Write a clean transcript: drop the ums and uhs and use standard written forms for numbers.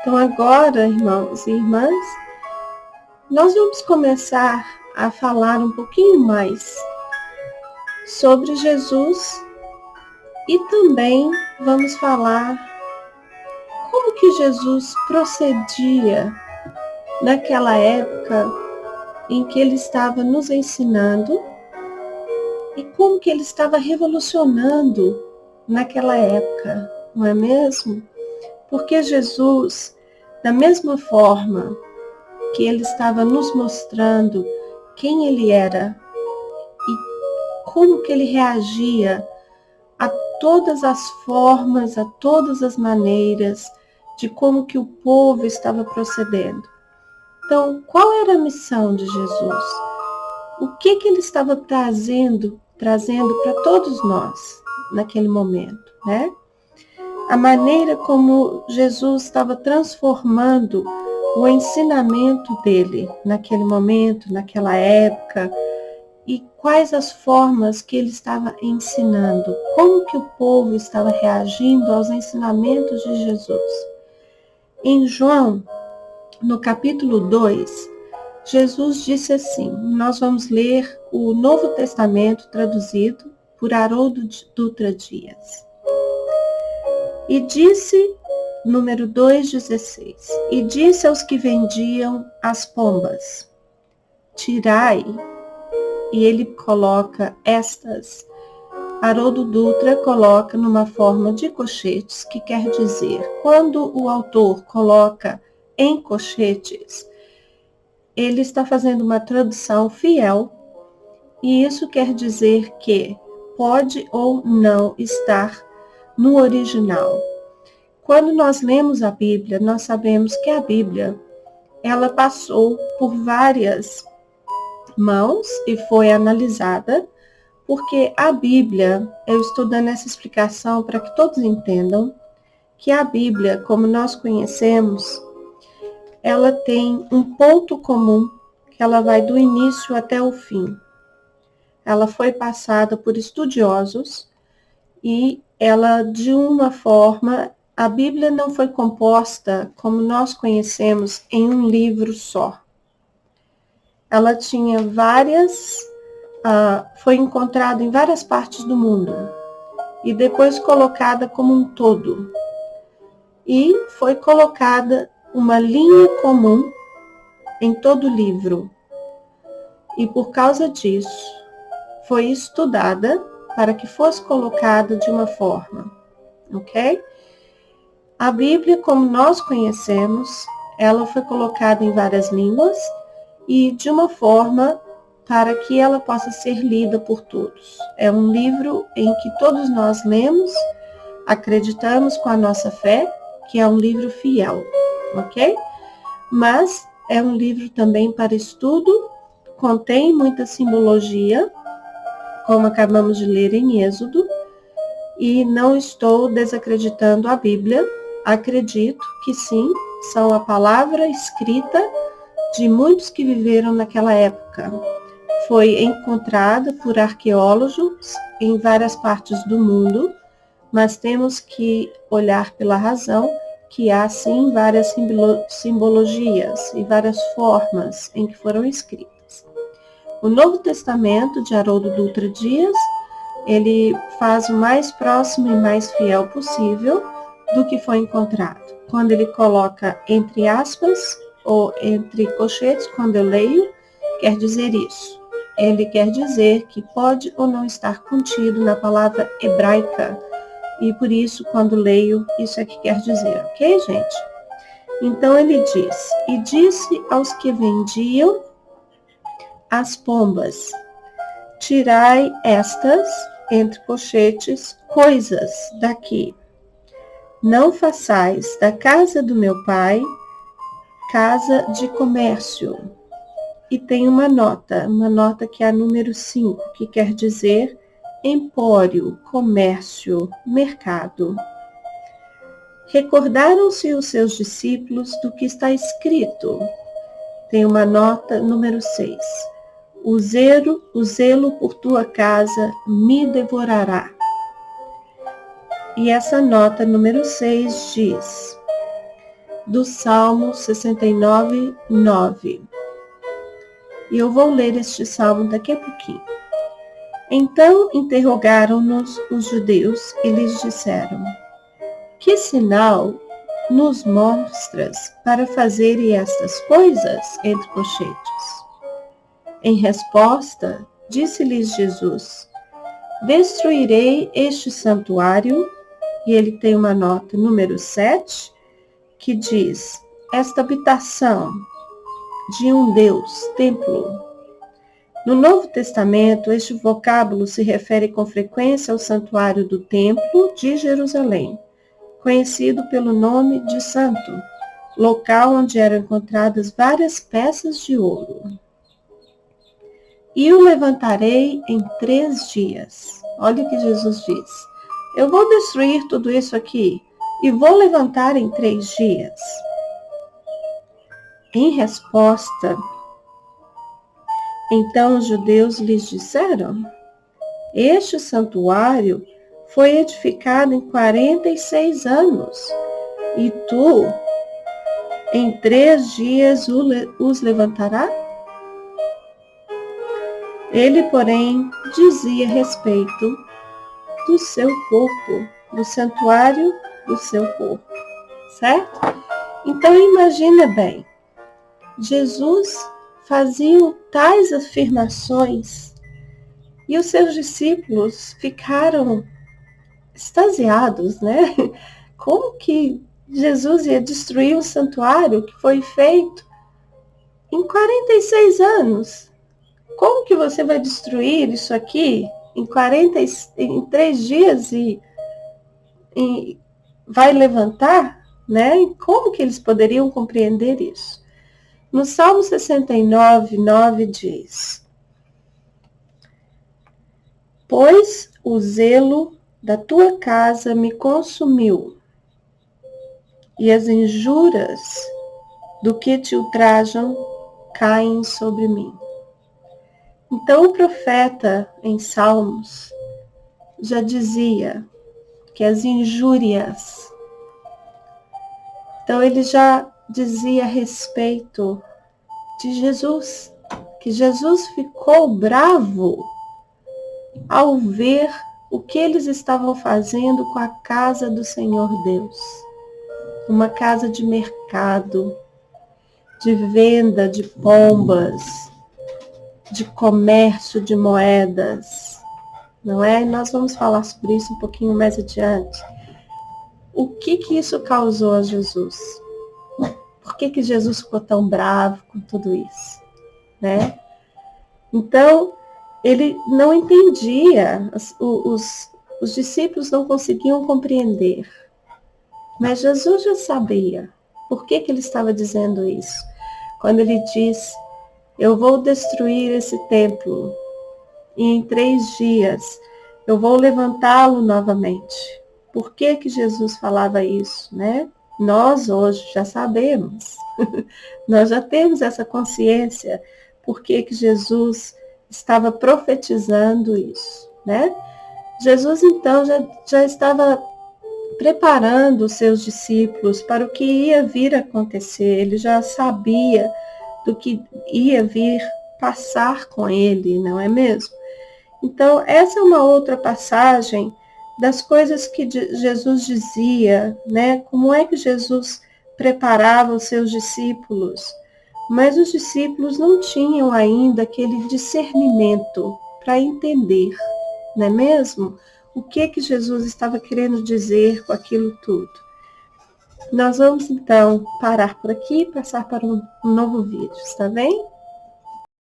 Então agora, irmãos e irmãs, nós vamos começar a falar um pouquinho mais sobre Jesus e também vamos falar como que Jesus procedia naquela época em que ele estava nos ensinando e como que ele estava revolucionando naquela época, não é mesmo? Porque Jesus, da mesma forma que ele estava nos mostrando quem ele era e como que ele reagia a todas as formas, a todas as maneiras de como que o povo estava procedendo. Então, qual era a missão de Jesus? O que ele estava trazendo para todos nós naquele momento, né? A maneira como Jesus estava transformando o ensinamento dele naquele momento, naquela época, e quais as formas que ele estava ensinando, como que o povo estava reagindo aos ensinamentos de Jesus. Em João, no capítulo 2, Jesus disse assim, nós vamos ler o Novo Testamento traduzido por Haroldo Dutra Dias. E disse, número 2,16, e disse aos que vendiam as pombas, tirai, e ele coloca estas, Haroldo Dutra coloca numa forma de colchetes, que quer dizer, quando o autor coloca em colchetes, ele está fazendo uma tradução fiel, e isso quer dizer que pode ou não estar no original. Quando nós lemos a Bíblia, nós sabemos que a Bíblia, ela passou por várias mãos e foi analisada, porque a Bíblia, eu estou dando essa explicação para que todos entendam, que a Bíblia, como nós conhecemos, ela tem um ponto comum, que ela vai do início até o fim. Ela foi passada por estudiosos e ela, de uma forma, a Bíblia não foi composta, como nós conhecemos, em um livro só. Ela tinha foi encontrada em várias partes do mundo e depois colocada como um todo. E foi colocada uma linha comum em todo o livro. E por causa disso, foi estudada para que fosse colocada de uma forma, ok? A Bíblia, como nós conhecemos, ela foi colocada em várias línguas e de uma forma para que ela possa ser lida por todos. É um livro em que todos nós lemos, acreditamos com a nossa fé, que é um livro fiel, ok? Mas é um livro também para estudo, contém muita simbologia, como acabamos de ler em Êxodo, e não estou desacreditando a Bíblia, acredito que sim, são a palavra escrita de muitos que viveram naquela época. Foi encontrada por arqueólogos em várias partes do mundo, mas temos que olhar pela razão que há sim várias simbologias e várias formas em que foram escritas. O Novo Testamento de Haroldo Dutra Dias, ele faz o mais próximo e mais fiel possível do que foi encontrado. Quando ele coloca entre aspas ou entre colchetes, quando eu leio, quer dizer isso. Ele quer dizer que pode ou não estar contido na palavra hebraica. E por isso, quando leio, isso é que quer dizer, ok, gente? Então ele diz, e disse aos que vendiam as pombas, tirai estas, entre colchetes, coisas daqui. Não façais da casa do meu pai casa de comércio. E tem uma nota que é a número 5, que quer dizer empório, comércio, mercado. Recordaram-se os seus discípulos do que está escrito. Tem uma nota número 6. O zelo por tua casa me devorará. E essa nota número 6 diz, do Salmo 69, 9. E eu vou ler este salmo daqui a pouquinho. Então interrogaram-nos os judeus e lhes disseram: que sinal nos mostras para fazerem estas coisas entre colchetes? Em resposta, disse-lhes Jesus: destruirei este santuário, e ele tem uma nota número 7, que diz: esta habitação de um Deus, templo. No Novo Testamento, este vocábulo se refere com frequência ao santuário do Templo de Jerusalém, conhecido pelo nome de Santo, local onde eram encontradas várias peças de ouro. E o levantarei em 3 dias. Olha o que Jesus diz. Eu vou destruir tudo isso aqui e vou levantar em 3 dias. Em resposta, então os judeus lhes disseram: este santuário foi edificado em 46 anos, e tu, em 3 dias, os levantará? Ele, porém, dizia a respeito do seu corpo, do santuário do seu corpo, certo? Então, imagina bem, Jesus fazia tais afirmações e os seus discípulos ficaram extasiados, né? Como que Jesus ia destruir o santuário que foi feito em 46 anos? Como que você vai destruir isso aqui em 3 dias e vai levantar, né? Como que eles poderiam compreender isso? No Salmo 69, 9 diz: pois o zelo da tua casa me consumiu, e as injúrias do que te ultrajam caem sobre mim. Então o profeta em Salmos já dizia que as injúrias, então ele já dizia a respeito de Jesus, que Jesus ficou bravo ao ver o que eles estavam fazendo com a casa do Senhor Deus. Uma casa de mercado, de venda de pombas, de comércio de moedas, não é? Nós vamos falar sobre isso um pouquinho mais adiante. O que isso causou a Jesus? Por que Jesus ficou tão bravo com tudo isso, né? Então, ele não entendia, os discípulos não conseguiam compreender, mas Jesus já sabia por que ele estava dizendo isso. Quando ele diz: eu vou destruir esse templo e em 3 dias eu vou levantá-lo novamente. Por que Jesus falava isso, né? Nós hoje já sabemos, nós já temos essa consciência, por que Jesus estava profetizando isso, né? Jesus então já estava preparando os seus discípulos para o que ia vir a acontecer, ele já sabia do que ia vir passar com ele, não é mesmo? Então, essa é uma outra passagem das coisas que Jesus dizia, né? Como é que Jesus preparava os seus discípulos? Mas os discípulos não tinham ainda aquele discernimento para entender, não é mesmo? O que Jesus estava querendo dizer com aquilo tudo. Nós vamos então parar por aqui e passar para um novo vídeo, está bem?